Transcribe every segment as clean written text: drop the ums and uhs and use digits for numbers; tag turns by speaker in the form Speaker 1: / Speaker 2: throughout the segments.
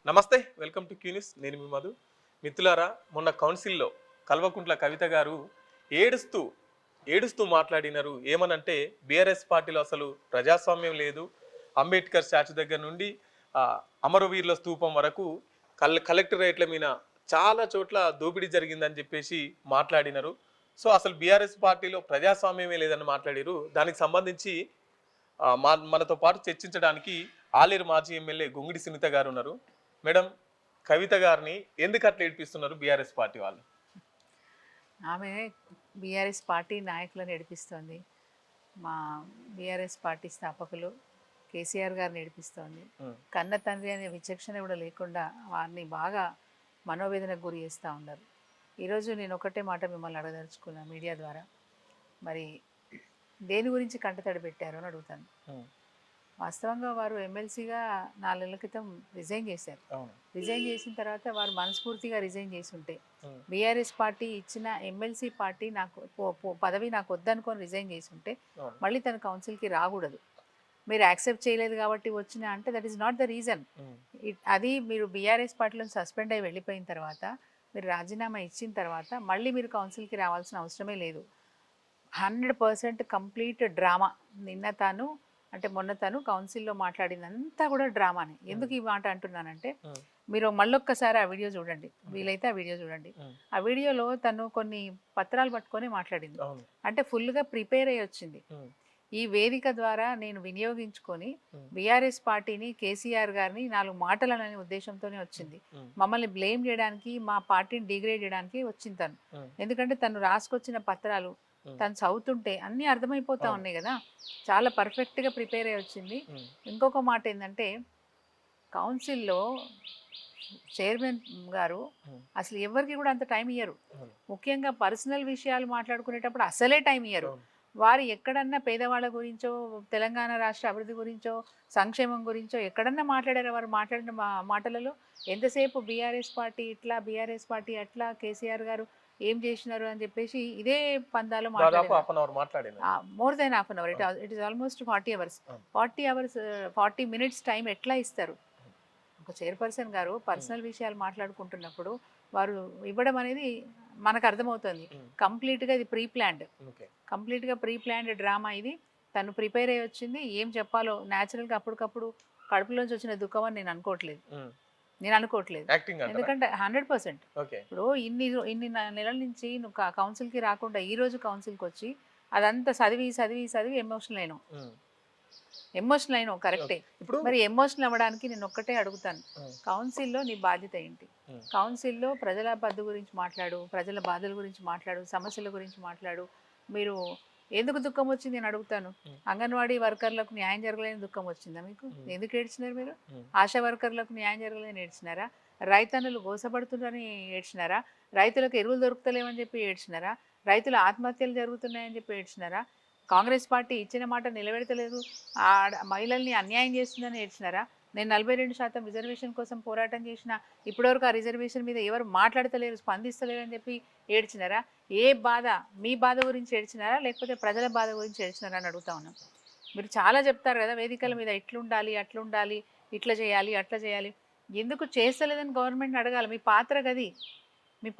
Speaker 1: నమస్తే, welcome to క్యూనిస్. నేను మీ మధు. మిత్రులారా, మొన్న కౌన్సిల్లో కల్వకుంట్ల కవిత గారు ఏడుస్తూ ఏడుస్తూ మాట్లాడినారు. ఏమనంటే బీఆర్ఎస్ పార్టీలో అసలు ప్రజాస్వామ్యం లేదు, అంబేద్కర్ స్టాచ్యూ దగ్గర నుండి అమరవీరుల స్తూపం వరకు కలెక్టరేట్ల మీద చాలా చోట్ల దోపిడీ జరిగిందని చెప్పేసి మాట్లాడినారు. సో అసలు బీఆర్ఎస్ పార్టీలో ప్రజాస్వామ్యమే లేదని మాట్లాడారు. దానికి సంబంధించి మనతో పాటు చర్చించడానికి ఆలేరు మాజీ ఎమ్మెల్యే గొంగిడి సునీత గారు ఉన్నారు. మేడం, కవిత గారిని ఎందుకు అట్లా ఏడిపిస్తున్నారు బీఆర్ఎస్ పార్టీ వాళ్ళు?
Speaker 2: ఆమె బీఆర్ఎస్ పార్టీ నాయకులను ఏడిపిస్తోంది. మా బీఆర్ఎస్ పార్టీ స్థాపకులు కేసీఆర్ గారిని ఏడిపిస్తోంది. కన్న తండ్రి అనే విచక్షణ కూడా లేకుండా వారిని బాగా మనోవేదనకు గురి చేస్తూ ఉన్నారు. ఈరోజు నేను ఒకటే మాట మిమ్మల్ని అడగదలుచుకున్నా మీడియా ద్వారా. మరి దేని గురించి కంటతడి పెట్టారు అని అడుగుతాను. వాస్తవంగా వారు ఎమ్మెల్సీగా 4 నెలల క్రితం రిజైన్ చేశారు. రిజైన్ చేసిన తర్వాత వారు మనస్ఫూర్తిగా రిజైన్ చేసి ఉంటే, బీఆర్ఎస్ పార్టీ ఇచ్చిన ఎమ్మెల్సీ పార్టీ నాకు పదవి నాకు వద్దనుకొని రిజైన్ చేసి ఉంటే మళ్ళీ తన కౌన్సిల్కి రాకూడదు. మీరు యాక్సెప్ట్ చేయలేదు కాబట్టి వచ్చిన అంటే that is not the reason. అది మీరు బీఆర్ఎస్ పార్టీలో సస్పెండ్ అయ్యి వెళ్ళిపోయిన తర్వాత, మీరు రాజీనామా ఇచ్చిన తర్వాత మళ్ళీ మీరు కౌన్సిల్కి రావాల్సిన అవసరమే లేదు. 100% కంప్లీట్ డ్రామా. మొన్న తను కౌన్సిల్లో మాట్లాడినంతా కూడా డ్రామానే. ఎందుకు ఈ మాట అంటున్నానంటే, మీరు మళ్ళొక్కసారి ఆ వీడియో చూడండి, వీలైతే ఆ వీడియో చూడండి. ఆ వీడియోలో తను కొన్ని పత్రాలు పట్టుకొని మాట్లాడింది. అంటే ఫుల్గా ప్రిపేర్ అయ్యి వచ్చింది. ఈ వేదిక ద్వారా నేను వినియోగించుకొని బీఆర్ఎస్ పార్టీని, కేసీఆర్ గారిని 4 మాటలు అనే ఉద్దేశంతోనే వచ్చింది. మమ్మల్ని బ్లేమ్ చేయడానికి, మా పార్టీని డిగ్రేడ్ చేయడానికి వచ్చింది తను. ఎందుకంటే తను రాసుకొచ్చిన పత్రాలు తను చదువుతుంటే అన్నీ అర్థమైపోతా ఉన్నాయి కదా. చాలా పర్ఫెక్ట్గా ప్రిపేర్ అయ్యి వచ్చింది. ఇంకొక మాట ఏంటంటే, కౌన్సిల్లో చైర్మన్ గారు అసలు ఎవరికి కూడా అంత టైం ఇయ్యరు. ముఖ్యంగా పర్సనల్ విషయాలు మాట్లాడుకునేటప్పుడు అసలే టైం ఇయ్యరు. వారు ఎక్కడన్నా పేదవాళ్ళ గురించో, తెలంగాణ రాష్ట్ర అభివృద్ధి గురించో, సంక్షేమం గురించో ఎక్కడన్నా మాట్లాడారు. వారు మాట్లాడిన మాటలలో ఎంతసేపు బీఆర్ఎస్ పార్టీ ఇట్లా, బీఆర్ఎస్ పార్టీ అట్లా, కేసీఆర్ గారు ఏం చేసినారు అని చెప్పేసి ఇదే పందాలో మాట్లాడారు. More than half an hour. It is almost 40 hours. 40 minutes time ఎట్లా ఇస్తారు? ఒక చైర్పర్సన్ గారు పర్సనల్ విషయాలు మాట్లాడుకుంటున్నప్పుడు వారు ఇవ్వడం అనేది మనకు అర్థమవుతుంది. కంప్లీట్గా ఇది కంప్లీట్గా ప్రీ ప్లాన్డ్ డ్రామా ఇది. తను ప్రిపేర్ అయ్యి వచ్చింది. ఏం చెప్పాలో న్యాచురల్గా అప్పటికప్పుడు కడుపులోంచి వచ్చిన దుఃఖం అని నేను అనుకోవట్లేదు. ఎందుకంటే 100% ఇప్పుడు ఇన్ని నెలల నుంచి నువ్వు కౌన్సిల్కి రాకుండా ఈ రోజు కౌన్సిల్కి వచ్చి అదంతా చదివి ఎమోషనల్ అయినావు కరెక్టే. మరి ఎమోషనల్ అవ్వడానికి నేను ఒక్కటే అడుగుతాను, కౌన్సిల్లో నీ బాధ్యత ఏంటి? కౌన్సిల్లో ప్రజల పద్దు గురించి మాట్లాడు, ప్రజల బాధల గురించి మాట్లాడు, సమస్యల గురించి మాట్లాడు. మీరు ఎందుకు దుఃఖం వచ్చింది నేను అడుగుతాను. అంగన్వాడీ వర్కర్లకు న్యాయం జరగలేని దుఃఖం వచ్చిందా మీకు? ఎందుకు ఏడ్చినారు మీరు? ఆశా వర్కర్లకు న్యాయం జరగలేని ఏడ్చినారా? రైతన్నులు గోసపడుతున్నారని ఏడ్చినారా? రైతులకు ఎరువులు దొరుకుతలేమని చెప్పి ఏడ్చినారా? రైతుల ఆత్మహత్యలు జరుగుతున్నాయని చెప్పి ఏడ్చినారా? కాంగ్రెస్ పార్టీ ఇచ్చిన మాట నిలబెడతలేదు, మహిళల్ని అన్యాయం చేస్తుందని ఏడ్చినారా? నేను 42% రిజర్వేషన్ కోసం పోరాటం చేసిన ఇప్పటివరకు ఆ రిజర్వేషన్ మీద ఎవరు మాట్లాడతలేరు, స్పందిస్తలేరు అని చెప్పి ఏడ్చినారా? ఏ బాధ? మీ బాధ గురించి ఏడ్చినారా లేకపోతే ప్రజల బాధ గురించి ఏడ్చినారా అని అడుగుతా ఉన్నాం. మీరు చాలా చెప్తారు కదా వేదికల మీద, ఇట్లుండాలి, అట్లుండాలి, ఇట్లా చేయాలి, అట్లా చేయాలి. ఎందుకు చేస్తలేదని గవర్నమెంట్ని అడగాలి. మీ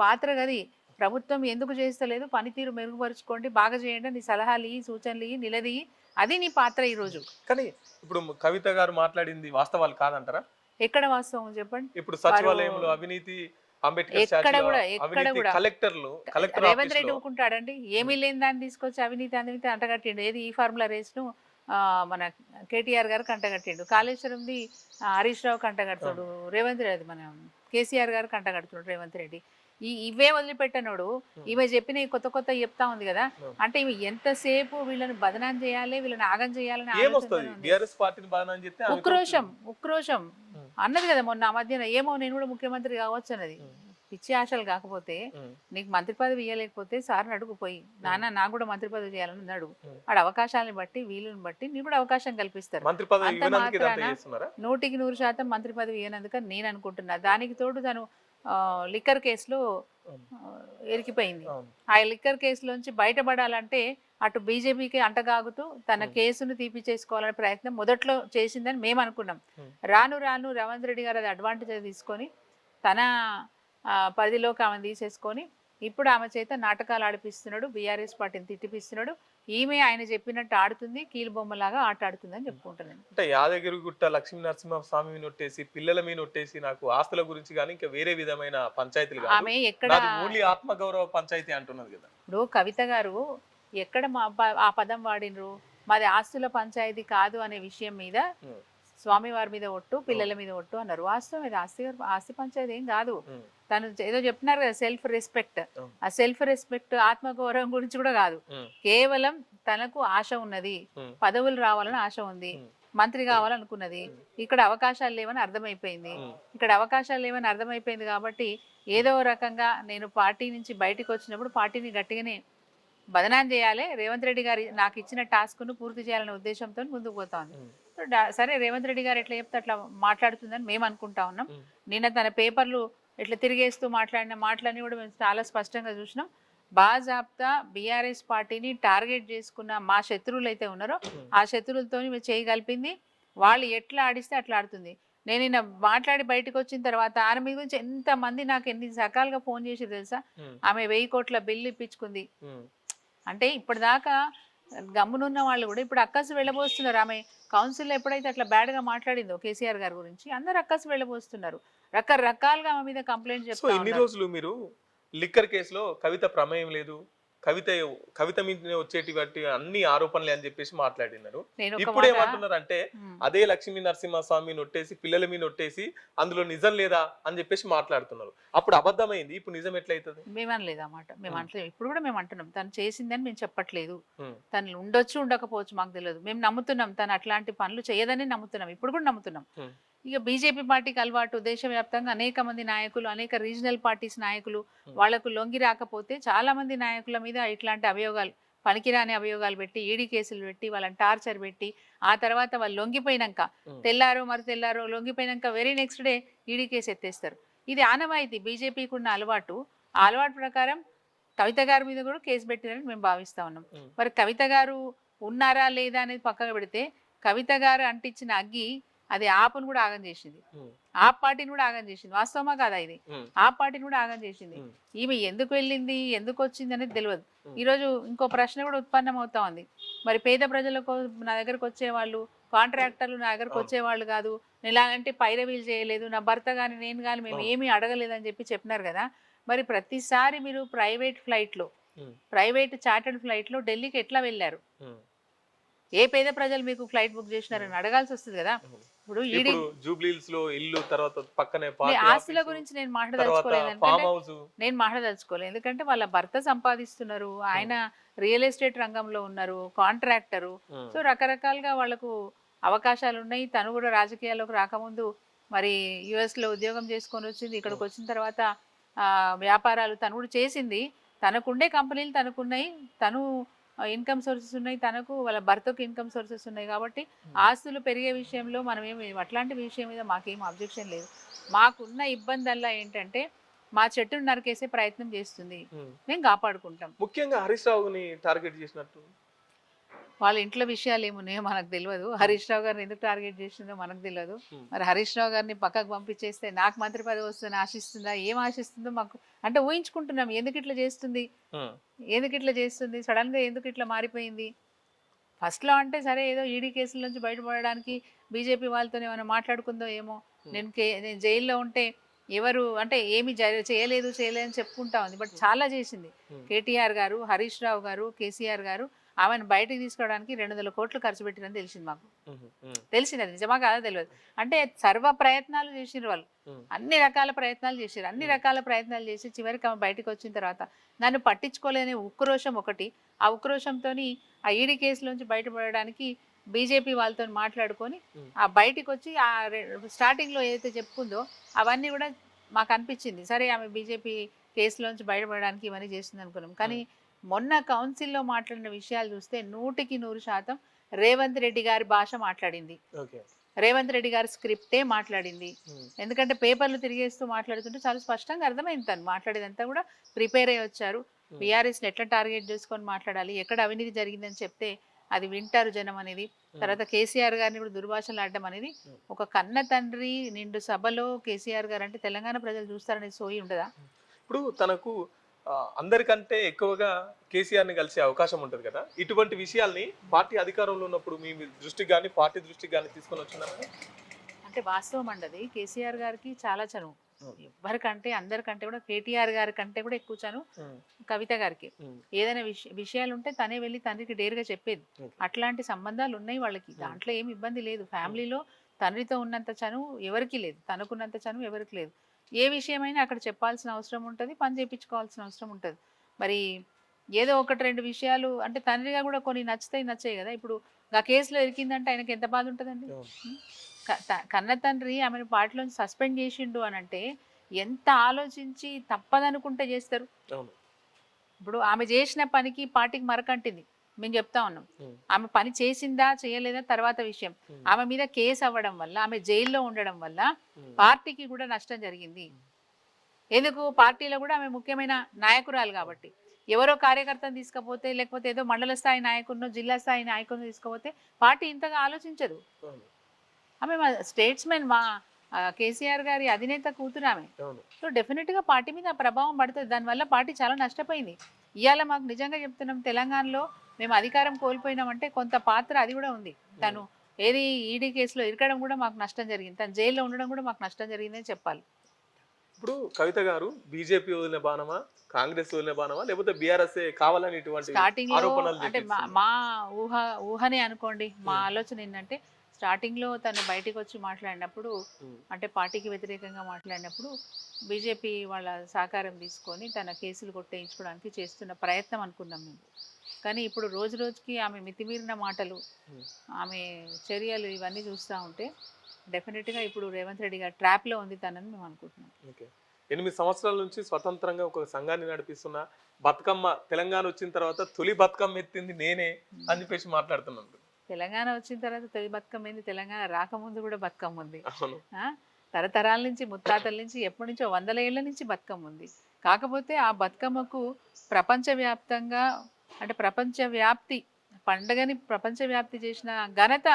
Speaker 2: పాత్ర గది. ప్రభుత్వం ఎందుకు చేస్తలేదు? పనితీరు మెరుగుపరుచుకోండి, బాగా చేయండి, నీ సలహాలు ఇయ్యి, సూచనలు ఇయ్యి, నిలదీయి. అది నీ పాత్ర ఈరోజు.
Speaker 1: కానీ ఇప్పుడు కవిత గారు మాట్లాడింది వాస్తవాలు కాదంటారా?
Speaker 2: ఎక్కడ వాస్తవం చెప్పండి?
Speaker 1: ఇప్పుడు సచివాలయంలో అవినీతి,
Speaker 2: ఎక్కడ కూడా రేవంత్ రెడ్డి
Speaker 1: ఆఫీసులో
Speaker 2: ఊరుకుంటాడండి? ఏమీ లేని దాన్ని తీసుకొచ్చి అవినీతి అంటగట్టిండు. ఏది ఈ ఫార్ములా రేస్ను మన కేటీఆర్ గారు కంటగట్టిండు. కాళేశ్వరంది హరీష్ రావు కంటగడుతుడు, రేవంత్ రెడ్డి మన కేసీఆర్ గారు కంటగడుతున్నాడు రేవంత్ రెడ్డి. ఇవే వదిలిపెట్టనోడు ఈమె చెప్పిన కొత్త చెప్తా ఉంది కదా. అంటే ఇవి ఎంతసేపు వీళ్ళని బదనాం చేయాలి, వీళ్ళని ఆగం చేయాలని ఉక్రోషం అన్నది కదా మొన్న ఆ మధ్యన. ఏమో నేను కూడా ముఖ్యమంత్రి కావచ్చు అన్నది. పిచ్చి ఆశలు కాకపోతే నీకు మంత్రి పదవి ఇవ్వలేకపోతే సార్ని అడుగుపోయి, నాన్న నాకు కూడా మంత్రి పదవి చేయాలని అడుగు. ఆడ అవకాశాలను బట్టి వీళ్ళని బట్టి నీకు కూడా అవకాశం కల్పిస్తారు. అంత మాత్రాన 100% మంత్రి పదవి ఇవ్వనందుకని నేను అనుకుంటున్నా. దానికి తోడు తను లిక్కర్ కేసులో ఇరికిపోయింది.
Speaker 1: అవును.
Speaker 2: ఆ లిక్కర్ కేసులోంచి బయటపడాలంటే అటు బీజేపీకి అంటగాగుతూ తన కేసును తీపిచేసుకోవాలనే ప్రయత్నం మొదట్లో చేసిందని మేము అనుకున్నాం. రాను రాను రేవంత్ రెడ్డి గారు అది అడ్వాంటేజ్ తీసుకొని తన పరిధిలోకి ఆమెను తీసేసుకొని ఇప్పుడు ఆమె చేత నాటకాలు ఆడిపిస్తున్నాడు, బీఆర్ఎస్ పార్టీని తిట్టిపిస్తున్నాడు. ఈమె ఆయన చెప్పినట్టు ఆడుతుంది, కీలుబొమ్మలాగా ఆట ఆడుతుందని చెప్పుకుంటున్నాను.
Speaker 1: అంటే యాదగిరిగుట్ట లక్ష్మీ నరసింహ స్వామి నొట్టేసి పిల్లల మీద నొట్టేసి నాకు ఆస్తుల గురించి కానీ ఇంకా వేరే విధమైన పంచాయతీలు కాదు,
Speaker 2: ఆమె ఎక్కడ
Speaker 1: నాది ఓన్లీ ఆత్మగౌరవ పంచాయతీ అంటున్నది కదా.
Speaker 2: ఇప్పుడు కవిత గారు ఎక్కడ ఆ పదం వాడినరు, మాది ఆస్తుల పంచాయతీ కాదు అనే విషయం మీద స్వామివారి మీద ఒట్టు, పిల్లల మీద ఒట్టు అన్నారు. వాస్తవం ఇది ఆస్తి పంచాయతీ ఏం కాదు. తను ఏదో చెప్తున్నారు కదా సెల్ఫ్ రెస్పెక్ట్, ఆ సెల్ఫ్ రెస్పెక్ట్ ఆత్మగౌరవం గురించి కూడా కాదు. కేవలం తనకు ఆశ ఉన్నది, పదవులు రావాలని ఆశ ఉంది, మంత్రి కావాలనుకున్నది. ఇక్కడ అవకాశాలు లేవని అర్థమైపోయింది. ఇక్కడ అవకాశాలు లేవని అర్థమైపోయింది కాబట్టి ఏదో రకంగా నేను పార్టీ నుంచి బయటకు వచ్చినప్పుడు పార్టీని గట్టిగానే బదనాం చేయాలి, రేవంత్ రెడ్డి గారు నాకు ఇచ్చిన టాస్క్ను పూర్తి చేయాలనే ఉద్దేశంతో ముందుకు పోతాను. సరే రేవంత్ రెడ్డి గారు ఎట్లా చెప్తే అట్లా మాట్లాడుతుందని మేము అనుకుంటా ఉన్నాం. నిన్న తన పేపర్లు ఇట్లా తిరిగేస్తూ మాట్లాడిన మాటలన్నీ కూడా మేము చాలా స్పష్టంగా చూసినాం. బాజాబ్తా బీఆర్ఎస్ పార్టీని టార్గెట్ చేసుకున్న మా శత్రువులు అయితే ఉన్నారో ఆ శత్రువులతో మీరు చేయగలిపింది. వాళ్ళు ఎట్లా ఆడిస్తే అట్లా ఆడుతుంది. నేను నిన్న మాట్లాడి బయటకు వచ్చిన తర్వాత ఆమె మీద గురించి ఎంతమంది నాకు ఎన్ని రకాలుగా ఫోన్ చేసి తెలుసా. ఆమె 1000 కోట్ల బిల్లు ఇప్పించుకుంది అంటే ఇప్పటిదాకా గమ్మునున్న వాళ్ళు కూడా ఇప్పుడు అక్కసు వెళ్ళబోస్తున్నారు. ఆమె కౌన్సిల్లో ఎప్పుడైతే అట్లా బ్యాడ్గా మాట్లాడిందో కేసీఆర్ గారి గురించి అందరు అక్కసు వెళ్ళబోస్తున్నారు. రకరకాలుగా ఆమె మీద కంప్లైంట్ చెప్తారు.
Speaker 1: ఇన్ని రోజులు మీరు లిక్కర్ కేసులో కవిత ప్రమేయం లేదు, కవిత మీద వచ్చేటి అన్ని ఆరోపణలే అని చెప్పేసి మాట్లాడినారు. ఇప్పుడు ఏమంటున్నారు అంటే అదే లక్ష్మీ నరసింహస్వామి నొట్టేసి పిల్లల మీద నొట్టేసి అందులో నిజం లేదా అని చెప్పేసి మాట్లాడుతున్నారు. అప్పుడు అబద్ధమైంది, ఇప్పుడు నిజం ఎట్లయితుంది?
Speaker 2: మేమనలేదు అన్నమాట. మేము అంటలేదు, ఇప్పుడు కూడా మేము అంటున్నాం తను చేసిందని మేము చెప్పట్లేదు. తను ఉండొచ్చు ఉండకపోవచ్చు మాకు తెలియదు, మేము నమ్ముతున్నాం తను అట్లాంటి పనులు చేయదని నమ్ముతున్నాం, ఇప్పుడు కూడా నమ్ముతున్నాం. ఇక బీజేపీ పార్టీకి అలవాటు దేశవ్యాప్తంగా అనేక మంది నాయకులు, అనేక రీజనల్ పార్టీస్ నాయకులు వాళ్లకు లొంగి రాకపోతే చాలా మంది నాయకుల మీద ఇట్లాంటి అభియోగాలు, పనికిరాని అభియోగాలు పెట్టి ఈడీ కేసులు పెట్టి వాళ్ళని టార్చర్ పెట్టి ఆ తర్వాత వాళ్ళు లొంగిపోయినాక తెల్లారో లొంగిపోయినాక very next day ED case ఎత్తేస్తారు. ఇది ఆనవాయితీ బీజేపీకి ఉన్న అలవాటు. ఆ అలవాటు ప్రకారం కవిత గారి మీద కూడా కేసు పెట్టినని మేము భావిస్తా ఉన్నాం. మరి కవిత గారు ఉన్నారా లేదా అనేది పక్కన పెడితే కవిత గారు అంటించిన అగ్గి అది ఆపును కూడా ఆగం చేసింది, ఆ పార్టీని కూడా ఆగం చేసింది. వాస్తవమా కాదా? ఇది ఆ పార్టీని కూడా ఆగం చేసింది. ఈమె ఎందుకు వెళ్ళింది, ఎందుకు వచ్చింది అనేది తెలియదు. ఈరోజు ఇంకో ప్రశ్న కూడా ఉత్పన్నం అవుతా ఉంది. మరి పేద ప్రజలకు నా దగ్గరకు వచ్చేవాళ్ళు, కాంట్రాక్టర్లు నా దగ్గరకు వచ్చేవాళ్ళు కాదు, నేను ఇలాంటి పైరవీలు చేయలేదు, నా భర్త కానీ నేను కానీ మేము ఏమీ అడగలేదని చెప్పినారు కదా. మరి ప్రతిసారి మీరు ప్రైవేట్ చార్టర్డ్ ఫ్లైట్లో ఢిల్లీకి ఎట్లా వెళ్ళారు? ఏ పేద ప్రజలు మీకు ఫ్లైట్ బుక్ చేసినారని అడగాల్సి వస్తుంది కదా. ఇప్పుడు
Speaker 1: జూబ్లీహిల్స్ లో ఇల్లు తర్వాత పక్కనే
Speaker 2: ఆస్తుల గురించి నేను మాట్లాడదలుచుకోలేదు. ఎందుకంటే వాళ్ళ భర్త సంపాదిస్తున్నారు, ఆయన రియల్ ఎస్టేట్ రంగంలో ఉన్నారు, కాంట్రాక్టరు. సో రకరకాలుగా వాళ్ళకు అవకాశాలు ఉన్నాయి. తను కూడా రాజకీయాల్లోకి రాకముందు మరి యుఎస్ లో ఉద్యోగం చేసుకొని వచ్చింది, ఇక్కడికి వచ్చిన తర్వాత వ్యాపారాలు తను కూడా చేసింది. తనకుండే కంపెనీలు తనకున్నాయి, తను ఇన్కమ్ సోర్సెస్ ఉన్నాయి, తనకు వాళ్ళ భర్తకు ఇన్కమ్ సోర్సెస్ ఉన్నాయి. కాబట్టి ఆస్తులు పెరిగే విషయంలో మనం ఏమి అట్లాంటి విషయం మీద మాకేం అబ్జెక్షన్ లేదు. మాకున్న ఇబ్బందల్లా ఏంటంటే మా చెట్టును నరికేసే ప్రయత్నం చేస్తుంది, మేము కాపాడుకుంటాం.
Speaker 1: ముఖ్యంగా హరీష్ రావుని టార్గెట్ చేసినట్టు
Speaker 2: వాళ్ళ ఇంట్లో విషయాలు ఏమున్నాయో మనకు తెలియదు. హరీష్ రావు గారిని ఎందుకు టార్గెట్ చేసిందో మనకు తెలియదు. మరి హరీష్ రావు గారిని పక్కకు పంపించేస్తే నాకు మంత్రి పదవి వస్తుందని ఆశిస్తుందా, ఏం ఆశిస్తుందో మాకు అంటే ఊహించుకుంటున్నాం. ఎందుకు ఇట్లా చేస్తుంది సడన్గా, ఎందుకు ఇట్లా మారిపోయింది? ఫస్ట్లో అంటే సరే ఏదో ఈడీ కేసుల నుంచి బయటపడడానికి బీజేపీ వాళ్ళతో ఏమైనా మాట్లాడుకుందో ఏమో. నేను జైల్లో ఉంటే ఎవరు అంటే ఏమి చేయలేదు అని చెప్పుకుంటా ఉంది. బట్ చాలా చేసింది. కేటీఆర్ గారు, హరీష్ రావు గారు, కేసీఆర్ గారు ఆమెను బయటకు తీసుకోవడానికి 200 కోట్లు ఖర్చు పెట్టిరని తెలిసింది మాకు. తెలిసింది, అది నిజమా కాదా తెలియదు. అంటే సర్వ ప్రయత్నాలు చేసిరు వాళ్ళు, అన్ని రకాల ప్రయత్నాలు చేసి చివరికి ఆమె బయటకు వచ్చిన తర్వాత నన్ను పట్టించుకోలేని ఉక్రోషం ఒకటి, ఆ ఉక్రోషంతో ఆ ఈడీ కేసులోంచి బయటపడడానికి బీజేపీ వాళ్ళతో మాట్లాడుకొని ఆ బయటకు వచ్చి ఆ స్టార్టింగ్లో ఏదైతే చెప్పుకుందో అవన్నీ కూడా మాకు అనిపించింది. సరే ఆమె బీజేపీ కేసులోంచి బయటపడడానికి ఇవన్నీ చేస్తుంది అనుకున్నాం. కానీ మొన్న కౌన్సిల్లో మాట్లాడిన విషయాలు చూస్తే 100% రేవంత్ రెడ్డి గారి భాష మాట్లాడింది. రేవంత్ రెడ్డి గారి స్క్రిప్టే మాట్లాడింది.
Speaker 1: ఉమ్,
Speaker 2: ఎందుకంటే పేపర్లు తిరిగేస్తూ మాట్లాడుతుంటే చాలా స్పష్టంగా అర్థమైంది తను మాట్లాడేదంతా కూడా ప్రిపేర్ అయ్యి వచ్చారు. బీఆర్ఎస్ని ఎట్లా టార్గెట్ చేసుకొని మాట్లాడాలి, ఎక్కడ అవినీతి జరిగిందని చెప్తే అది వింటారు జనం అనేది. తర్వాత కేసీఆర్ గారిని కూడా దుర్భాషలు ఆడడం అనేది ఒక కన్న తండ్రి నిండు సభలో కేసీఆర్ గారు అంటే తెలంగాణ ప్రజలు చూస్తారనే సోయి ఉండదా?
Speaker 1: ఇప్పుడు తనకు అందరికంటే ఎక్కువగా కేసీఆర్ ని కలిసే అవకాశం ఉంటుంది కదా, ఇటువంటి విషయాల్ని పార్టీ అధికారంలో ఉన్నప్పుడు మీ మీ దృష్టికి కానీ పార్టీ దృష్టికి కానీ తీసుకొని వచ్చినారా?
Speaker 2: అంటే వాస్తవం అండి, కేసీఆర్ గారికి చాలా చనువు.
Speaker 1: ఉమ్,
Speaker 2: ఎవరికంటే అందరికంటే కూడా కేటీఆర్ గారి కంటే కూడా ఎక్కువ చనువు
Speaker 1: ఉమ్,
Speaker 2: కవిత గారికి.
Speaker 1: ఉమ్,
Speaker 2: ఏదైనా విషయాలు ఉంటే తనే వెళ్ళి తండ్రికి డేరుగా చెప్పేది.
Speaker 1: Okay.
Speaker 2: అట్లాంటి సంబంధాలు ఉన్నాయి వాళ్ళకి, దాంట్లో ఏమి ఇబ్బంది లేదు. ఫ్యామిలీలో తండ్రితో ఉన్నంత చనువు ఎవరికి లేదు, తనకున్నంత చనువు ఎవరికి లేదు. ఏ విషయమైనా అక్కడ చెప్పాల్సిన అవసరం ఉంటుంది, పని చేయించుకోవాల్సిన అవసరం ఉంటుంది. మరి ఏదో ఒకటి రెండు విషయాలు అంటే తండ్రిగా కూడా కొన్ని నచ్చుతాయి నచ్చాయి కదా. ఇప్పుడు ఆ కేసులో ఇరికిందంటే ఆయనకి ఎంత బాధ ఉంటుందండి.
Speaker 1: అవును.
Speaker 2: కన్న తండ్రి ఆమెను పార్టీలోంచి సస్పెండ్ చేసిండు అని అంటే ఎంత ఆలోచించి తప్పదనుకుంటే చేస్తారు.
Speaker 1: అవును.
Speaker 2: ఇప్పుడు ఆమె చేసిన పనికి పార్టీకి మరకంటింది, మేము చెప్తా ఉన్నాం.
Speaker 1: ఉమ్,
Speaker 2: ఆమె పని చేసిందా చేయలేదా తర్వాత విషయం.
Speaker 1: ఉమ్,
Speaker 2: ఆమె మీద కేసు అవ్వడం వల్ల, ఆమె జైల్లో ఉండడం వల్ల
Speaker 1: ఉమ్,
Speaker 2: పార్టీకి కూడా నష్టం జరిగింది. ఎందుకు? పార్టీలో కూడా ఆమె ముఖ్యమైన నాయకురాలు కాబట్టి. ఎవరో కార్యకర్తను తీసుకపోతే, లేకపోతే ఏదో మండల స్థాయి నాయకుడినో జిల్లా స్థాయి నాయకుడిని తీసుకపోతే పార్టీ ఇంతగా ఆలోచించదు.
Speaker 1: అవును.
Speaker 2: ఆమె మా స్టేట్స్మెన్, మా కేసీఆర్ గారి అధినేత కూతురు ఆమె.
Speaker 1: అవును.
Speaker 2: సో డెఫినెట్గా పార్టీ మీద ఆ ప్రభావం పడుతుంది. దానివల్ల పార్టీ చాలా నష్టపోయింది. ఇవాళ మాకు నిజంగా చెప్తున్నాం, తెలంగాణలో మేము అధికారం కోల్పోయినామంటే కొంత పాత్ర అది కూడా ఉంది. తను ఏది ఈడీ కేసులో ఇరకడం కూడా మాకు నష్టం జరిగింది, తను జైల్లో ఉండడం కూడా మాకు నష్టం జరిగిందని చెప్పాలి.
Speaker 1: ఇప్పుడు కవిత గారు బీజేపీ వదిలిన బాణమా, కాంగ్రెస్ వదిలిన బాణమా, లేకపోతే బీఆర్ఎస్ కావాలని ఇటువంటి
Speaker 2: స్టార్టింగ్ లో
Speaker 1: ఆరోపణలు
Speaker 2: అంటే
Speaker 1: చేపిస్తుంది?
Speaker 2: మా ఊహనే అనుకోండి. మా ఆలోచన ఏంటంటే స్టార్టింగ్ లో తను బయటికి వచ్చి మాట్లాడినప్పుడు,
Speaker 1: ఉమ్,
Speaker 2: అంటే పార్టీకి వ్యతిరేకంగా మాట్లాడినప్పుడు బీజేపీ వాళ్ళ సహకారం తీసుకొని తన కేసులు కొట్టేయించుకోవడానికి చేస్తున్న ప్రయత్నం అనుకున్నాం మేము. కానీ ఇప్పుడు రోజు రోజుకి ఆమె మితిమీరిన మాటలు,
Speaker 1: ఉమ్,
Speaker 2: ఆమె చర్యలు ఇవన్నీ చూస్తూ ఉంటే డెఫినెట్గా ఇప్పుడు రేవంత్ రెడ్డి గారు ట్రాప్లో ఉంది తనని మేము అనుకుంటున్నాం.
Speaker 1: ఓకే. 8 సంవత్సరాల నుంచి స్వతంత్రంగా ఒక సంఘాన్ని నడిపిస్తున్న, బతుకమ్మ తెలంగాణ వచ్చిన తర్వాత తొలి బతుకమ్మ ఎత్తింది నేనే అని చెప్పేసి మాట్లాడుతున్నాను.
Speaker 2: తెలంగాణ వచ్చిన తర్వాత తొలి బతుకమ్మ ఏంది, తెలంగాణ రాకముందు కూడా బతుకమ్మ ఉంది.
Speaker 1: అవును.
Speaker 2: తరతరాల నుంచి, ముత్తాతల నుంచి, ఎప్పటి నుంచో 100 ఏళ్ల నుంచి బతుకమ్మ ఉంది. కాకపోతే ఆ బతుకమ్మకు ప్రపంచవ్యాప్తంగా అంటే ప్రపంచవ్యాప్తి పండగని ప్రపంచవ్యాప్తి చేసిన ఘనత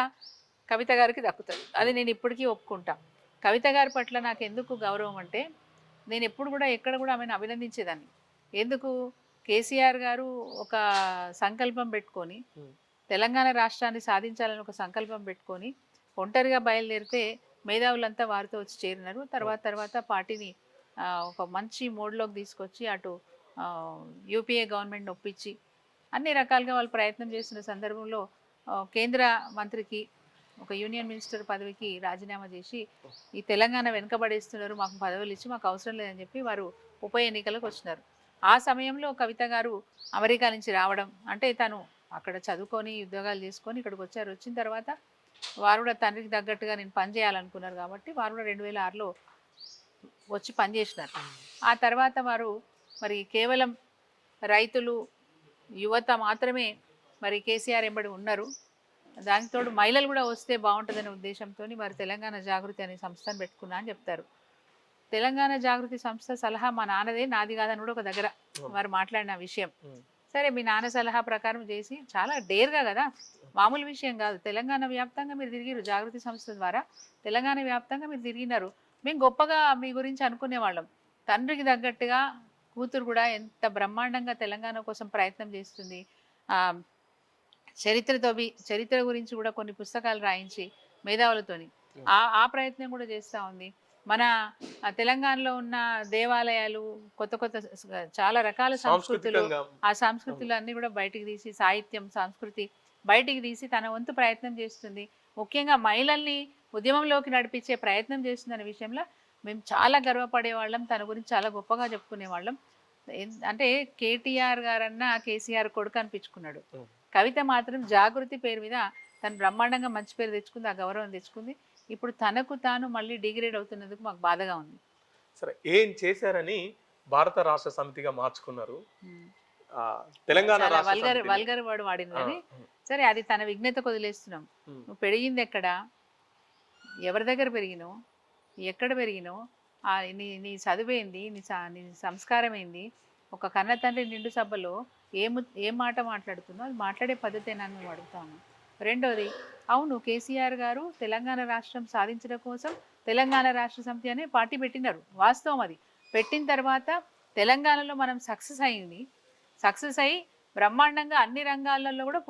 Speaker 2: కవిత గారికి దక్కుతుంది. అది నేను ఇప్పటికీ ఒప్పుకుంటా. కవిత గారి పట్ల నాకు ఎందుకు గౌరవం అంటే, నేను ఎప్పుడు కూడా ఎక్కడ కూడా ఆమెను అభినందించేదాన్ని. ఎందుకు? కేసీఆర్ గారు ఒక సంకల్పం పెట్టుకొని తెలంగాణ రాష్ట్రాన్ని సాధించాలని ఒక సంకల్పం పెట్టుకొని ఒంటరిగా బయలుదేరితే మేధావులంతా వారితో వచ్చి చేరినారు. తర్వాత పార్టీని ఒక మంచి మోడ్లోకి తీసుకొచ్చి అటు యూపీఏ గవర్నమెంట్ ఒప్పించి అన్ని రకాలుగా వాళ్ళు ప్రయత్నం చేస్తున్న సందర్భంలో కేంద్ర మంత్రికి, ఒక యూనియన్ మినిస్టర్ పదవికి రాజీనామా చేసి ఈ తెలంగాణ వెనుకబడేస్తున్నారు, మాకు పదవులు ఇచ్చి మాకు అవసరం లేదని చెప్పి వారు ఉప ఎన్నికలకు వచ్చినారు. ఆ సమయంలో కవిత గారు అమెరికా నుంచి రావడం అంటే, తను అక్కడ చదువుకొని ఉద్యోగాలు చేసుకొని ఇక్కడికి వచ్చారు. వచ్చిన తర్వాత వారు కూడా తండ్రికి తగ్గట్టుగా నేను పని చేయాలనుకున్నారు కాబట్టి వారు కూడా 2006లో వచ్చి పనిచేసినారు. ఆ తర్వాత వారు మరి కేవలం రైతులు, యువత మాత్రమే మరి కేసీఆర్ ఎంబడి ఉన్నారు. దానితోడు మహిళలు కూడా వస్తే బాగుంటుందనే ఉద్దేశంతో మరి తెలంగాణ జాగృతి అనే సంస్థను పెట్టుకున్నా అని చెప్తారు. తెలంగాణ జాగృతి సంస్థ సలహా మా నాన్నదే, నాది కాదని కూడా ఒక దగ్గర వారు మాట్లాడిన విషయం. సరే, మీ నాన్న సలహా ప్రకారం చేసి చాలా డేర్గా కదా, మామూలు విషయం కాదు. తెలంగాణ వ్యాప్తంగా మీరు తిరిగిరు, జాగృతి సంస్థ ద్వారా తెలంగాణ వ్యాప్తంగా మీరు తిరిగినారు. మేము గొప్పగా మీ గురించి అనుకునేవాళ్ళం. తండ్రికి తగ్గట్టుగా కూతురు కూడా ఎంత బ్రహ్మాండంగా తెలంగాణ కోసం ప్రయత్నం చేస్తుంది. చరిత్ర గురించి కూడా కొన్ని పుస్తకాలు రాయించి మేధావులతోని ఆ ప్రయత్నం కూడా చేస్తూ ఉంది. మన తెలంగాణలో ఉన్న దేవాలయాలు, కొత్త చాలా రకాల సంస్కృతులు, ఆ సంస్కృతులు అన్నీ కూడా బయటికి తీసి, సాహిత్యం, సంస్కృతి బయటికి తీసి తన వంతు ప్రయత్నం చేస్తుంది. ముఖ్యంగా మహిళల్ని ఉద్యమంలోకి నడిపించే ప్రయత్నం చేస్తుందనే విషయంలో మేము చాలా గర్వపడేవాళ్ళం. తన గురించి చాలా గొప్పగా చెప్పుకునేవాళ్ళం. అంటే కేటీఆర్ గారన్నా కేసీఆర్ కొడుకు అనిపించుకున్నాడు. కవిత మాత్రం జాగృతి పేరు మీద తను బ్రహ్మాండంగా మంచి పేరు తెచ్చుకుంది, ఆ గౌరవం తెచ్చుకుంది. ఇప్పుడు తనకు తాను మళ్ళీ డిగ్రేడ్ అవుతున్నందుకు మాకు బాధగా ఉంది.
Speaker 1: సరే, ఏం చేశారని భారత రాష్ట్ర సమితిగా మార్చుకున్నారు? తెలంగాణ
Speaker 2: వల్గర్ వర్డ్ వాడింది కానీ సరే, అది తన విఘ్నతకు వదిలేస్తున్నాం. నువ్వు పెరిగింది ఎక్కడ, ఎవరి దగ్గర పెరిగినో, ఎక్కడ పెరిగినో, నీ నీ చదువేంది, నీ సంస్కారం ఏంది, ఒక కన్న తండ్రి నిండు సభలో ఏం మాట మాట్లాడుతుందో అది మాట్లాడే పద్ధతేనా అని మేము అడుగుతాము. రెండోది, అవును కేసీఆర్ గారు తెలంగాణ రాష్ట్రం సాధించడం కోసం తెలంగాణ రాష్ట్ర సమితి అనే పార్టీ పెట్టినారు, వాస్తవం అది. పెట్టిన తర్వాత తెలంగాణలో మనం సక్సెస్ అయ్యి బ్రహ్మాండంగా అన్ని రంగాలలో కూడా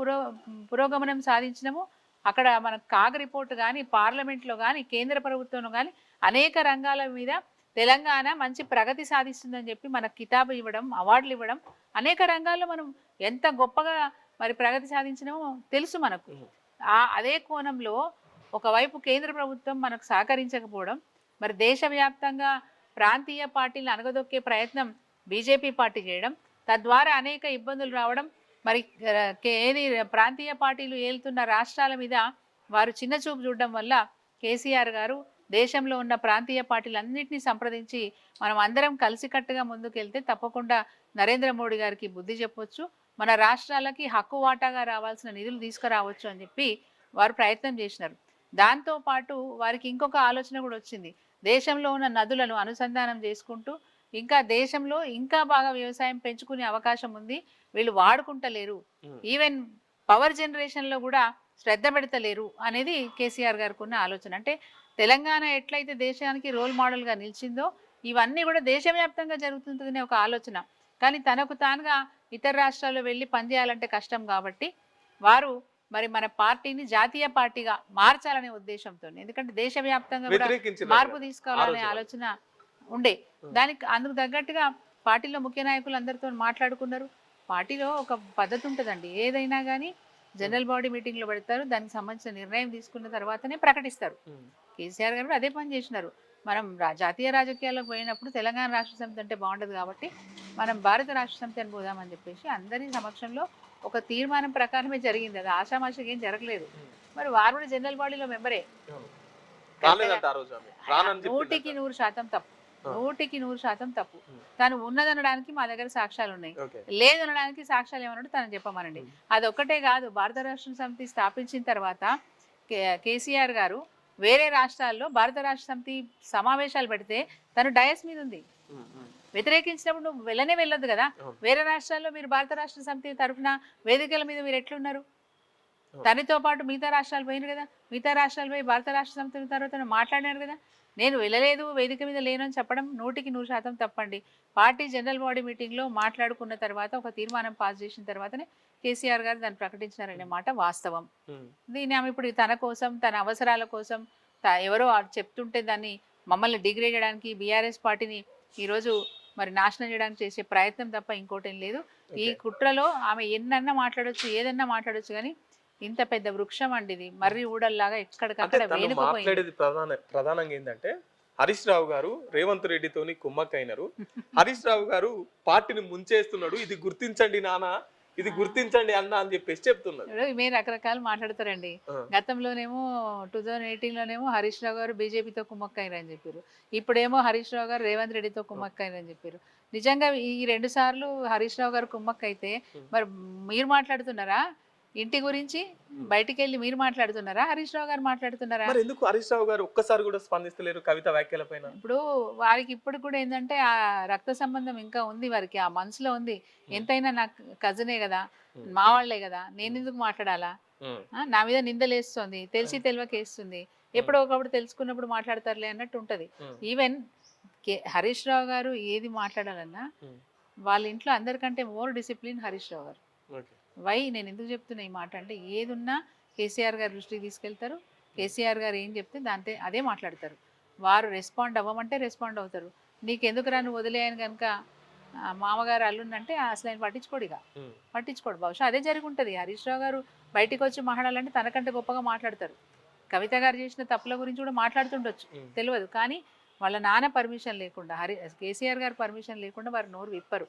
Speaker 2: పురోగమనం సాధించినము. అక్కడ మనకు కాగ్ రిపోర్ట్ కానీ, పార్లమెంట్లో కానీ, కేంద్ర ప్రభుత్వంలో కానీ అనేక రంగాల మీద తెలంగాణ మంచి ప్రగతి సాధిస్తుందని చెప్పి మనకు కితాబు ఇవ్వడం, అవార్డులు ఇవ్వడం, అనేక రంగాల్లో మనం ఎంత గొప్పగా మరి ప్రగతి సాధించినామో తెలుసు మనకు. అదే కోణంలో ఒకవైపు కేంద్ర ప్రభుత్వం మనకు సహకరించకపోవడం, మరి దేశవ్యాప్తంగా ప్రాంతీయ పార్టీలను అనగదొక్కే ప్రయత్నం బీజేపీ పార్టీ చేయడం, తద్వారా అనేక ఇబ్బందులు రావడం, మరి ఏది ప్రాంతీయ పార్టీలు ఏలుతున్న రాష్ట్రాల మీద వారు చిన్న చూపు చూడడం వల్ల కేసీఆర్ గారు దేశంలో ఉన్న ప్రాంతీయ పార్టీలన్నింటినీ సంప్రదించి మనం అందరం కలిసికట్టుగా ముందుకెళ్తే తప్పకుండా నరేంద్ర మోడీ గారికి బుద్ధి చెప్పొచ్చు, మన రాష్ట్రాలకి హక్కు వాటాగా రావాల్సిన నిధులు తీసుకురావచ్చు అని చెప్పి వారు ప్రయత్నం చేసినారు. దాంతోపాటు వారికి ఇంకొక ఆలోచన కూడా వచ్చింది. దేశంలో ఉన్న నదులను అనుసంధానం చేసుకుంటూ ఇంకా దేశంలో ఇంకా బాగా వ్యవసాయం పెంచుకునే అవకాశం ఉంది, వీళ్ళు వాడుకుంటలేరు, ఈవెన్ పవర్ జనరేషన్లో కూడా శ్రద్ధ పెడతలేరు అనేది కేసీఆర్ గారికి ఉన్న ఆలోచన. అంటే తెలంగాణ ఎట్లయితే దేశానికి రోల్ మోడల్గా నిలిచిందో ఇవన్నీ కూడా దేశవ్యాప్తంగా జరుగుతుందనే ఒక ఆలోచన. కానీ తనకు తానుగా ఇతర రాష్ట్రాల్లో వెళ్ళి పనిచేయాలంటే కష్టం కాబట్టి వారు మరి మన పార్టీని జాతీయ పార్టీగా మార్చాలనే ఉద్దేశంతో, ఎందుకంటే దేశవ్యాప్తంగా కూడా మార్పు తీసుకోవాలనే ఆలోచన ఉండే. దానికి అందుకు తగ్గట్టుగా పార్టీలో ముఖ్య నాయకులు అందరితో మాట్లాడుకున్నారు. పార్టీలో ఒక పద్ధతి ఉంటుందండి, ఏదైనా కానీ జనరల్ బాడీ మీటింగ్లో పెడతారు, దానికి సంబంధించిన నిర్ణయం తీసుకున్న తర్వాతనే ప్రకటిస్తారు. కేసీఆర్ గారు కూడా అదే పని చేసినారు. మనం జాతీయ రాజకీయాల్లోకి పోయినప్పుడు తెలంగాణ రాష్ట్ర సమితి అంటే బాగుండదు కాబట్టి మనం భారత రాష్ట్ర సమితి అని పోదామని చెప్పేసి అందరి సమక్షంలో ఒక తీర్మానం ప్రకారమే జరిగింది. అది ఆషామాషిగా ఏం జరగలేదు. మరి వారు కూడా జనరల్ బాడీలో మెంబరే. 100% తప్పు, 100% తప్పు. తను ఉన్నదనడానికి మా దగ్గర సాక్ష్యాలు ఉన్నాయి, లేదనడానికి సాక్ష్యాలు ఏమన్నాడు తను చెప్పమనండి. అదొక్కటే కాదు, భారత రాష్ట్ర సమితి స్థాపించిన తర్వాత కేసీఆర్ గారు వేరే రాష్ట్రాల్లో భారత రాష్ట్ర సమితి సమావేశాలు పెడితే తను డయస్ మీద ఉంది. వ్యతిరేకించినప్పుడు నువ్వు వెళ్ళొద్దు కదా. వేరే రాష్ట్రాల్లో మీరు భారత రాష్ట్ర సమితి తరఫున వేదికల మీద మీరు ఎట్లున్నారు? తనతో పాటు మిగతా రాష్ట్రాలు పోయినారు కదా, మిగతా రాష్ట్రాలు పోయి భారత రాష్ట్ర సమితి తర్వాత మాట్లాడినారు కదా. నేను వెళ్ళలేదు, వేదిక మీద లేను అని చెప్పడం 100% తప్పండి. పార్టీ జనరల్ బాడీ మీటింగ్లో మాట్లాడుకున్న తర్వాత ఒక తీర్మానం పాస్ చేసిన తర్వాతనే కేసీఆర్ గారు దాన్ని ప్రకటించారనే మాట వాస్తవం. దీన్ని ఆమె ఇప్పుడు తన కోసం, తన అవసరాల కోసం ఎవరో చెప్తుంటే దాన్ని మమ్మల్ని డిగ్రేడ్ చేయడానికి, బీఆర్ఎస్ పార్టీని ఈరోజు మరి నాశనం చేయడానికి చేసే ప్రయత్నం తప్ప ఇంకోటేం లేదు. ఈ కుట్రలో ఆమె ఎన్నన్నా మాట్లాడొచ్చు, ఏదన్నా మాట్లాడొచ్చు, కానీ ఇంత పెద్ద వృక్షం అండి ఇది, మర్రి ఊడల్లాగా ఎక్కడికక్కడ
Speaker 1: మాట్లాడేది ప్రధానంగా ఏంటంటే హరీష్ రావు గారు రేవంత్ రెడ్డితోని కుమ్మక్కైనారు. హరీష్ రావు గారు పార్టీని ముంచేస్తున్నాడు, ఇది గుర్తించండి నాన్న, ఇది గుర్తించండి అన్న అని చెప్పేసి చెప్తున్నారు.
Speaker 2: మీరు రకరకాలు మాట్లాడతారండి. గతంలోనేమో 2018లోనేమో హరీష్ రావు గారు బీజేపీతో కుమ్మక్కైరని చెప్పారు, ఇప్పుడేమో హరీష్ రావు గారు రేవంత్ రెడ్డితో కుమ్మక్కైరని చెప్పారు. నిజంగా ఈ 2 సార్లు హరీష్ రావు గారు కుమ్మక్కైతే మరి మీరు మాట్లాడుతున్నారా ఇంటి గురించి? బయటికి వెళ్ళి మీరు మాట్లాడుతున్నారా, హరీష్ రావు గారు మాట్లాడుతున్నారా?
Speaker 1: ఎందుకు హరీష్ రావు గారు ఒక్కసారి కూడా స్పందిస్తలేరు కవిత వ్యాఖ్యల పైన?
Speaker 2: ఇప్పుడు వారికి ఇప్పుడు కూడా ఏంటంటే ఆ రక్త సంబంధం ఇంకా ఉంది, వారికి ఆ మనసులో ఉంది. ఎంతైనా నాకు కజనే కదా, మా వాళ్లే కదా, నేను ఎందుకు మాట్లాడాలా, నా మీద నిందలేస్తుంది, తెలిసి తెలియకేస్తుంది, ఎప్పుడో ఒకప్పుడు తెలుసుకున్నప్పుడు మాట్లాడతారులే అన్నట్టు ఉంటది. ఈవెన్ హరీష్ రావు గారు ఏది మాట్లాడాలన్నా వాళ్ళ ఇంట్లో అందరికంటే మోర్ డిసిప్లిన్ హరీష్ రావు గారు. నేను ఎందుకు చెప్తున్నా ఈ మాట అంటే, ఏదున్నా కేసీఆర్ గారి దృష్టికి తీసుకెళ్తారు, కేసీఆర్ గారు ఏం చెప్తే దాంతో అదే మాట్లాడతారు. వారు రెస్పాండ్ అవ్వమంటే రెస్పాండ్ అవుతారు. నీకెందుకు రాను వదిలేయని కనుక మామగారు అల్లుందంటే అసలు ఆయన పట్టించుకోడు. బహుశా అదే జరిగి ఉంటుంది. హరీష్ రావు గారు బయటికి వచ్చి మాట్లాడాలంటే తనకంటే గొప్పగా మాట్లాడతారు. కవిత గారు చేసిన తప్పుల గురించి కూడా మాట్లాడుతుండొచ్చు, తెలియదు. కానీ వాళ్ళ నాన్న పర్మిషన్ లేకుండా, కేసీఆర్ గారు పర్మిషన్ లేకుండా వారు నోరు విప్పరు.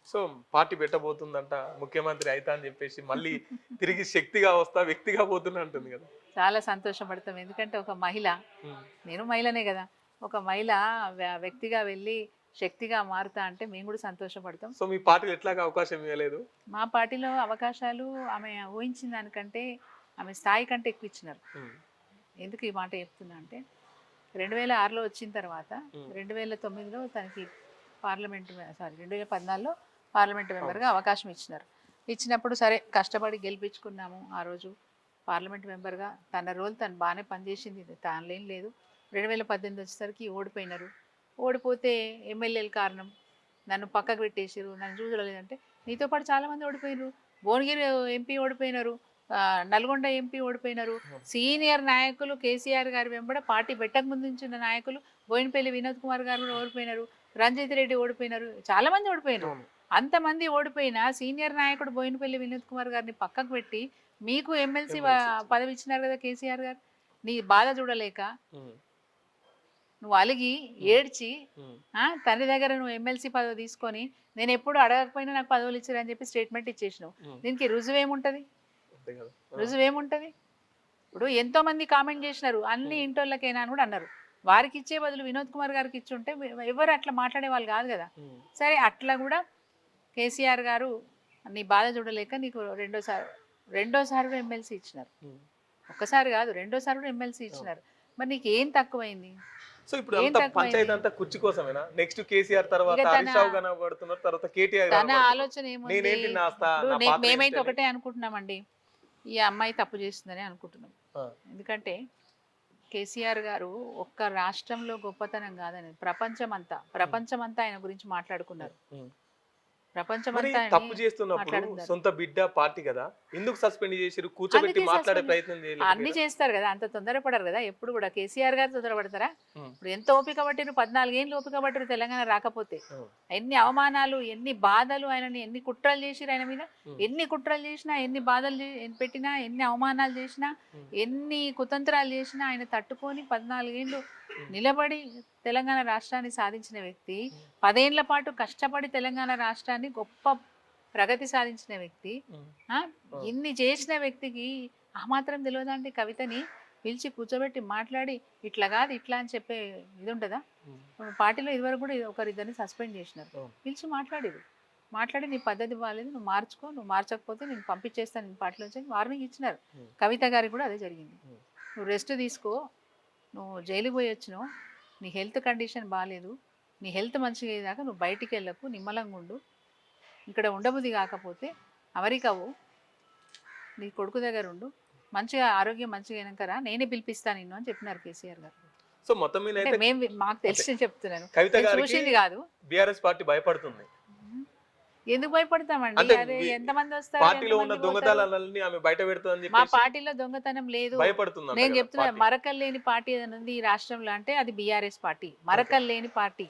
Speaker 1: సో పార్టీ పెట్టబోతుందంట, ముఖ్యమంత్రి అయితా అని చెప్పేసి మళ్ళీ తిరిగి శక్తిగా వస్తా, వ్యక్తిగా పోతున్నా అంటుంది కదా.
Speaker 2: చాలా సంతోషపడతాం, ఎందుకంటే ఒక మహిళ, నేను మహిళనే కదా, ఒక మహిళ వ్యక్తిగా వెళ్ళి శక్తిగా మారుతా అంటే మేము కూడా సంతోషపడతాం.
Speaker 1: సో మీ పార్టీలో ఎట్లాగా అవకాశం ఇవ్వలేదు?
Speaker 2: మా పార్టీలో అవకాశాలు ఆమె ఊహించిన దానికంటే, ఆమె స్థాయి కంటే ఎక్కువ ఇచ్చినారు. ఎందుకు ఈ మాట చెప్తున్నా అంటే 2006లో వచ్చిన తర్వాత
Speaker 1: ఉమ్.
Speaker 2: 2009లో తనకి పార్లమెంట్ 2014లో పార్లమెంట్ మెంబర్గా అవకాశం ఇచ్చినారు. ఇచ్చినప్పుడు సరే కష్టపడి గెలిపించుకున్నాము. ఆ రోజు పార్లమెంట్ మెంబర్గా తన రోల్ తను బాగానే పనిచేసింది, తానులేం లేదు. 2018 వచ్చేసరికి ఓడిపోయినారు. ఓడిపోతే ఎమ్మెల్యేల కారణం నన్ను పక్కకు పెట్టేసారు, నన్ను చూడలేదంటే నీతో పాటు చాలామంది ఓడిపోయినారు. భువనగిరి ఎంపీ ఓడిపోయినారు, నల్గొండ ఎంపీ ఓడిపోయినారు. సీనియర్ నాయకులు కేసీఆర్ గారి వెంబడ పార్టీ పెట్టక ముందు నుంచి ఉన్న నాయకులు బోయినపల్లి వినోద్ కుమార్ గారు కూడా ఓడిపోయినారు, రంజిత్ రెడ్డి ఓడిపోయినారు, చాలామంది ఓడిపోయినారు.
Speaker 1: అవును.
Speaker 2: అంతమంది ఓడిపోయిన సీనియర్ నాయకుడు బోయినపల్లి వినోద్ కుమార్ గారిని పక్కకు పెట్టి మీకు ఎమ్మెల్సీ పదవి ఇచ్చినారు కదా కేసీఆర్ గారు. నీ బాధ చూడలేక
Speaker 1: ఉమ్.
Speaker 2: నువ్వు అలిగి ఏడ్చి
Speaker 1: ఉమ్.
Speaker 2: తండ్రి దగ్గర నువ్వు ఎమ్మెల్సీ పదవి తీసుకొని నేను ఎప్పుడు అడగకపోయినా నాకు పదవులు ఇచ్చారని చెప్పి స్టేట్మెంట్ ఇచ్చేసినావు. దీనికి రుజువు ఏముంటుంది?
Speaker 1: అంతే కదా.
Speaker 2: రుజువు ఏముంటుంది? ఇప్పుడు ఎంతో మంది కామెంట్ చేసినారు, అన్ని ఇంటోళ్ళకైనా అని కూడా అన్నారు. వారికి ఇచ్చే బదులు వినోద్ కుమార్ గారికి ఇచ్చి ఉంటే ఎవరు అట్లా మాట్లాడే వాళ్ళు కాదు కదా. సరే అట్లా కూడా కేసీఆర్ గారు నీ బాధ చూడలేక నీకు రెండోసారి కూడా ఎమ్మెల్సీ ఇచ్చినారు. ఒక్కసారి కాదు, రెండోసారి కూడా ఎమ్మెల్సీ ఇచ్చినారు. మరి నీకు ఏం తక్కువైంది?
Speaker 1: సో ఇప్పుడు అంతా పంచాయతీ అంతా కుర్చీ కోసమేనా? నెక్స్ట్ కేసీఆర్ తర్వాత హరీష్ రావు కనబడుతున్నారు, తర్వాత కేటీఆర్
Speaker 2: తన ఆలోచన ఏముంది?
Speaker 1: నేనేంటి నా పాత్ర
Speaker 2: మేమైతే
Speaker 1: ఏంటి
Speaker 2: ఒకటే అనుకుంటున్నామండి, ఈ అమ్మాయి తప్పు చేస్తుందని అనుకుంటున్నాం. ఎందుకంటే కేసీఆర్ గారు ఒక్క రాష్ట్రంలో గొప్పతనం కాదని ప్రపంచమంతా ఆయన గురించి మాట్లాడుకున్నారు.
Speaker 1: మరి
Speaker 2: ప్రపంచమంతా
Speaker 1: తప్పు చేస్తున్నప్పుడు సొంత బిడ్డ పార్టీ కదా, ఎందుకు సస్పెండ్ చేసిరు? కూర్చోబెట్టి మాట్లాడే ప్రయత్నం చేయలేదు.
Speaker 2: అన్ని చేస్తారు కదా, అంత తొందరపడరు కదా. ఎప్పుడు కూడా కేసీఆర్ గారు తొందరపడతారా? ఇప్పుడు ఎంత ఓపిక పట్టిరు, 14 ఏళ్ళు ఓపిక పట్టిరు తెలంగాణ రాకపోతే. ఎన్ని అవమానాలు, ఎన్ని బాధలు, ఆయనని ఎన్ని కుట్రలు చేసిరు ఆయన మీద. ఎన్ని కుట్రలు చేసినా, ఎన్ని బాధలు పెట్టినా, ఎన్ని అవమానాలు చేసినా, ఎన్ని కుతంత్రాలు చేసినా ఆయన తట్టుకొని 14 ఏళ్ళు నిలబడి తెలంగాణ రాష్ట్రాన్ని సాధించిన వ్యక్తి, 10 ఏళ్ల పాటు కష్టపడి తెలంగాణ రాష్ట్రాన్ని గొప్ప ప్రగతి సాధించిన వ్యక్తి, ఇన్ని చేసిన వ్యక్తికి ఆ మాత్రం తెలియదండి. కవితని పిలిచి కూర్చోబెట్టి మాట్లాడి ఇట్లా కాదు ఇట్లా అని చెప్పే ఇది ఉంటుందా? పార్టీలో ఇదివరకు కూడా ఒకరిద్దరిని సస్పెండ్ చేసినారు. పిలిచి మాట్లాడి నీ పద్ధతి బాగాలేదు, నువ్వు మార్చుకో, నువ్వు మార్చకపోతే నేను పంపించేస్తాను నేను పార్టీలో వార్నింగ్ ఇచ్చినారు. కవిత గారికి కూడా అదే జరిగింది. నువ్వు రెస్ట్ తీసుకో, నువ్వు జైలుకి పోయి వచ్చినావు, నీ హెల్త్ కండిషన్ బాగాలేదు, నీ హెల్త్ మంచిగా అయ్యేదాకా నువ్వు బయటికి వెళ్ళకు, నిమ్మలంగా ఉండు, ఇక్కడ ఉండబుద్ధి కాకపోతే అమెరికావు, నీ కొడుకు దగ్గర ఉండు, మంచిగా ఆరోగ్యం మంచిగా అయినాకరా నేనే పిలిపిస్తాను నిన్ను అని చెప్పినారు కేసీఆర్ గారు.
Speaker 1: సో మొత్తం మీద
Speaker 2: మాకు తెలిసి చెప్తున్నాను, చూసింది కాదు.
Speaker 1: బీఆర్ఎస్ పార్టీ భయపడుతుంది.
Speaker 2: ఎందుకు భయపడతామండి? అదే ఎంతమంది వస్తారు,
Speaker 1: పార్టీలో ఉన్న దొంగతనాలన్నీ ఆమె బయట పెడుతుందని
Speaker 2: మా పార్టీలో దొంగతనం లేదు
Speaker 1: భయపడుతుంది.
Speaker 2: నేను చెప్తున్నా, మరకలు లేని పార్టీ ఏదైనా ఉంది ఈ రాష్ట్రంలో అంటే అది బీఆర్ఎస్ పార్టీ. మరకలు లేని పార్టీ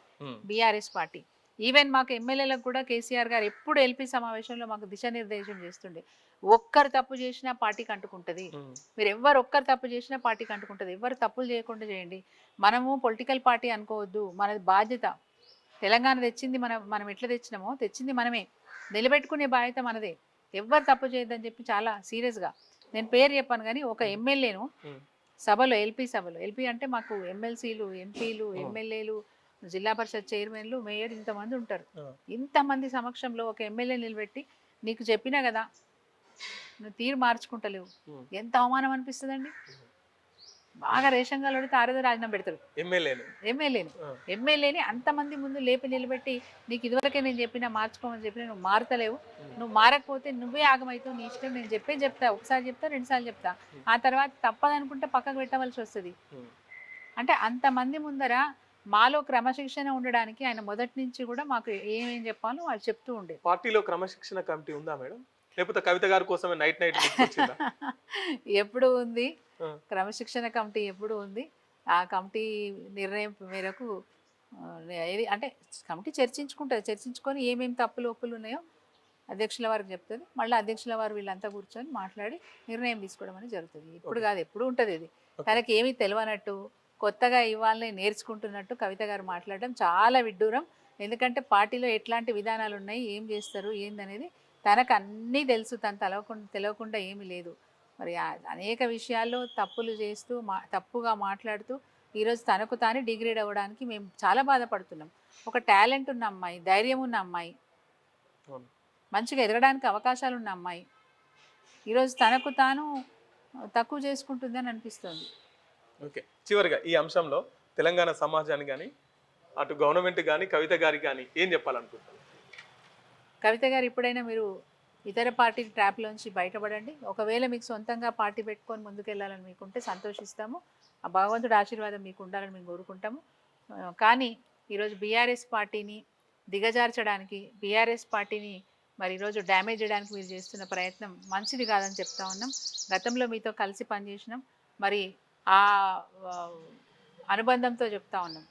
Speaker 2: బీఆర్ఎస్ పార్టీ. ఈవెన్ మాకు ఎమ్మెల్యేలకు కూడా కేసీఆర్ గారు ఎప్పుడు ఎల్పీ సమావేశంలో మాకు దిశానిర్దేశం చేస్తుండే, ఒక్కరు తప్పు చేసినా పార్టీకి అంటుకుంటుంది. మీరు ఎవరు ఒక్కరు తప్పు చేసినా పార్టీకి అంటుకుంటుంది. ఎవరు తప్పులు చేయకుండా చేయండి. మనము పొలిటికల్ పార్టీ అనుకోవద్దు, మనది బాధ్యత. తెలంగాణ తెచ్చింది మనం ఎట్లా తెచ్చినామో తెచ్చింది మనమే, నిలబెట్టుకునే బాధ్యత మనదే. ఎవ్వరు తప్పు చేయొద్దని చెప్పి చాలా సీరియస్గా నేను పేరు చెప్పాను. కానీ ఒక ఎమ్మెల్యేను సభలో, ఎల్పీ అంటే మాకు ఎమ్మెల్సీలు, ఎంపీలు, ఎమ్మెల్యేలు, జిల్లా పరిషత్ చైర్మన్లు, మేయర్, ఇంతమంది ఉంటారు. ఇంతమంది సమక్షంలో ఒక ఎమ్మెల్యే నిలబెట్టి నీకు చెప్పినా కదా నువ్వు తీరు మార్చుకుంటలేవు, ఎంత అవమానం అనిపిస్తుందండి. బాగా రేషంగా అడిగితే ఆరోజు రాజీనామా పెడతాడు ఎమ్మెల్యేని అంతమంది ముందు లేపి నిలబెట్టి నీకు ఇదివరకే నేను చెప్పినా మార్చుకోమని చెప్పినా నువ్వు మారతలేవు, నువ్వు మారకపోతే నువ్వే ఆగమవుతావు, నీ ఇష్టం, నేను చెప్తా, ఒకసారి చెప్తా, 2 సార్లు చెప్తా, ఆ తర్వాత తప్పదనుకుంటే పక్కకు పెట్టవలసి వస్తుంది. అంటే అంతమంది ముందర మాలో క్రమశిక్షణ ఉండడానికి ఆయన మొదటి నుంచి కూడా మాకు ఏమేం చెప్పాలో వాళ్ళు చెప్తూ ఉండే.
Speaker 1: పార్టీలో క్రమశిక్షణ కమిటీ ఉందా మేడం? లేకపోతే కవిత గారి కోసమే నైట్
Speaker 2: ఎప్పుడు ఉంది క్రమశిక్షణ కమిటీ, ఎప్పుడు ఉంది. ఆ కమిటీ నిర్ణయం మేరకు ఏది అంటే కమిటీ చర్చించుకొని ఏమేమి తప్పులు ఒప్పులు ఉన్నాయో అధ్యక్షుల వారికి చెప్తుంది. మళ్ళీ అధ్యక్షుల వారు వీళ్ళంతా కూర్చొని మాట్లాడి నిర్ణయం తీసుకోవడం అనేది జరుగుతుంది. ఇప్పుడు కాదు, ఎప్పుడు ఉంటుంది ఇది. తనకి ఏమీ తెలియనట్టు, కొత్తగా ఇవాళనే నేర్చుకుంటున్నట్టు కవిత గారు మాట్లాడడం చాలా విడ్డూరం. ఎందుకంటే పార్టీలో ఎట్లాంటి విధానాలు ఉన్నాయి, ఏం చేస్తారు, ఏందనేది తనకు అన్నీ తెలుసు. తను తెలియకుండా ఏమీ లేదు. మరి అనేక విషయాల్లో తప్పులు చేస్తూ తప్పుగా మాట్లాడుతూ ఈరోజు తనకు తానే డిగ్రేడ్ అవ్వడానికి మేము చాలా బాధపడుతున్నాం. ఒక టాలెంట్ ఉన్న అమ్మాయి, ధైర్యం ఉన్న అమ్మాయి, మంచిగా ఎదగడానికి అవకాశాలు ఉన్న అమ్మాయి ఈరోజు తనకు తాను తక్కువ చేసుకుంటుందని అనిపిస్తుంది.
Speaker 1: ఓకే, చివరిగా ఈ అంశంలో తెలంగాణ సమాజాన్ని కానీ అటు గవర్నమెంట్ కానీ కవిత గారికి కానీ ఏం చెప్పాలనుకుంటున్నారు?
Speaker 2: కవిత గారు ఇప్పుడైనా మీరు ఇతర పార్టీ ట్రాప్లోంచి బయటపడండి. ఒకవేళ మీకు సొంతంగా పార్టీ పెట్టుకొని ముందుకెళ్ళాలని మీకుంటే సంతోషిస్తాము. ఆ భగవంతుడి ఆశీర్వాదం మీకు ఉండాలని మేము కోరుకుంటాము. కానీ ఈరోజు బీఆర్ఎస్ పార్టీని దిగజార్చడానికి, బీఆర్ఎస్ పార్టీని మరి ఈరోజు డ్యామేజ్ చేయడానికి మీరు చేస్తున్న ప్రయత్నం మంచిది కాదని చెప్తా ఉన్నాం. గతంలో మీతో కలిసి పనిచేసినాం. మరి ఆ ఆ, అనుబంధంతో చెప్తా ఉన్నాం.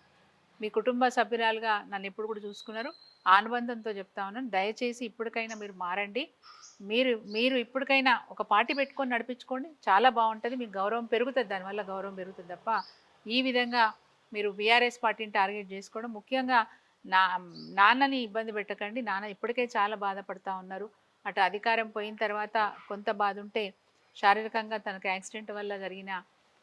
Speaker 2: మీ కుటుంబ సభ్యురాలుగా నన్ను ఎప్పుడు కూడా చూసుకున్నారు. ఆ అనుబంధంతో చెప్తా ఉన్నాను. దయచేసి ఇప్పటికైనా మీరు మారండి. మీరు మీరు ఇప్పటికైనా ఒక పార్టీ పెట్టుకొని నడిపించుకోండి. చాలా బాగుంటుంది. మీకు గౌరవం పెరుగుతుంది. దానివల్ల గౌరవం పెరుగుతుంది తప్ప ఈ విధంగా మీరు బీఆర్ఎస్ పార్టీని టార్గెట్ చేసుకోవడం, ముఖ్యంగా నా నాన్నని ఇబ్బంది పెట్టకండి. నాన్న ఇప్పటికే చాలా బాధపడతా ఉన్నారు. అటు అధికారం పోయిన తర్వాత కొంత బాధ ఉంటే, శారీరకంగా తనకు యాక్సిడెంట్ వల్ల జరిగిన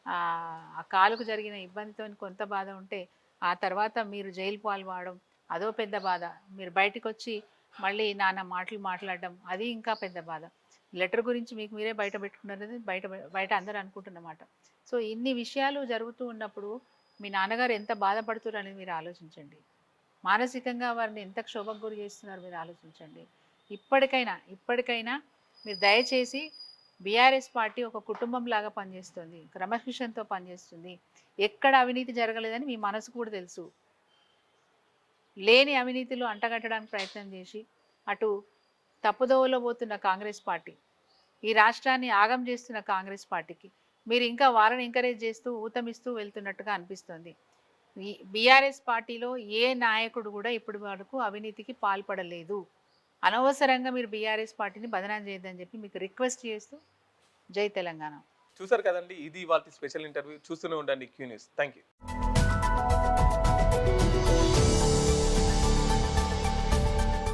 Speaker 2: ఆ కాలుకు జరిగిన ఇబ్బందితో కొంత బాధ ఉంటే, ఆ తర్వాత మీరు జైలు పాల్పడడం అదో పెద్ద బాధ. మీరు బయటకు వచ్చి మళ్ళీ నాన్న మాటలు మాట్లాడడం అది ఇంకా పెద్ద బాధ. లెటర్ గురించి మీకు మీరే బయట పెట్టుకున్నది బయట అందరూ అనుకుంటున్నమాట. సో ఇన్ని విషయాలు జరుగుతూ ఉన్నప్పుడు మీ నాన్నగారు ఎంత బాధపడుతున్నారు అనేది మీరు ఆలోచించండి. మానసికంగా వారిని ఎంత క్షోభకు గురి చేస్తున్నారు మీరు ఆలోచించండి. ఇప్పటికైనా మీరు దయచేసి బీఆర్ఎస్ పార్టీ ఒక కుటుంబం లాగా పనిచేస్తుంది, క్రమశిక్షణతో పనిచేస్తుంది. ఎక్కడ అవినీతి జరగలేదని మీ మనసు కూడా తెలుసు. లేని అవినీతిలో అంటగట్టడానికి ప్రయత్నం చేసి అటు తప్పుదోవలో పోతున్న కాంగ్రెస్ పార్టీ, ఈ రాష్ట్రాన్ని ఆగం చేస్తున్న కాంగ్రెస్ పార్టీకి మీరు ఇంకా వారిని ఎంకరేజ్ చేస్తూ ఊతమిస్తూ వెళ్తున్నట్టుగా అనిపిస్తుంది. ఈ బీఆర్ఎస్ పార్టీలో ఏ నాయకుడు కూడా ఇప్పటి వరకు అవినీతికి పాల్పడలేదు. అనవసరంగా మీరు బీఆర్ఎస్ పార్టీని బదనాం చేయొద్దని చెప్పి మీకు రిక్వెస్ట్ చేస్తూ, జై తెలంగాణ.
Speaker 1: చూసారు కదండి, ఇది వాళ్ళ స్పెషల్ ఇంటర్వ్యూ. చూస్తూనే ఉండండి క్యూ న్యూస్. Thank you.